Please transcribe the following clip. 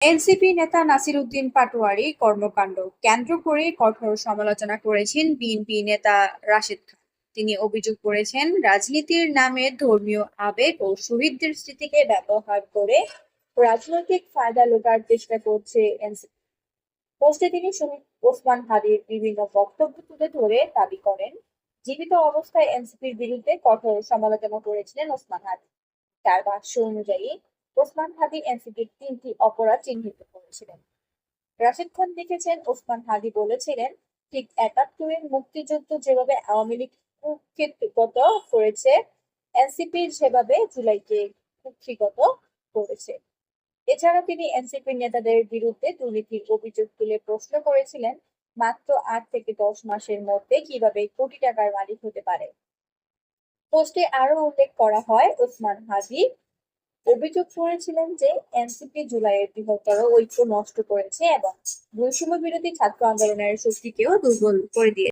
NCP নেতা নাসির উদ্দিন পাটোয়ারি কর্মকাণ্ড কেন্দ্র করে কঠোর সমালোচনা করেছেন বিএনপি নেতা রাশেদ খান। তিনি অভিযোগ করেছেন, রাজনীতির নামে ধর্মীয় আবেগ ও শহীদদের স্মৃতিকে ব্যবহার করে রাজনৈতিক ফায়দা লোটার চেষ্টা করছে এনসিপি। পোস্টে তিনি শহীদ ওসমান হাদির বিভিন্ন বক্তব্য তুলে ধরে দাবি করেন, জীবিত অবস্থায় এনসিপির বিরুদ্ধে কঠোর সমালোচনা করেছিলেন ওসমান হাদি। তার ভাষ্য অনুযায়ী ওসমান হাদি এনসিপির 3টি অপরাধ চিহ্নিত করেছিলেন। রাশিদ খান লিখেছেন, ওসমান হাদি বলেছিলেন, ঠিক ৭১-এর মুক্তিযুদ্ধ যেভাবে আওয়ামী লীগ কুক্ষিগত করেছে, এনসিপি সেভাবে জুলাইকে কুক্ষিগত করেছে। এছাড়া তিনি এনসিপি নেতাদের বিরুদ্ধে দুর্নীতির অভিযোগ তুলে প্রশ্ন করেছিলেন, মাত্র ৮ থেকে ১০ মাসের মধ্যে কিভাবে কোটি টাকার মালিক হতে পারে। পোস্টে আরো উল্লেখ করা হয়, ওসমান হাদি অভিযোগ করেছিলেন যে এনসিপি জুলাইয়ের বৃহত্তর ঐক্য নষ্ট করেছে এবং বৈষম্য বিরোধী ছাত্র আন্দোলনের শক্তিকেও দুর্বল করে দিয়েছে।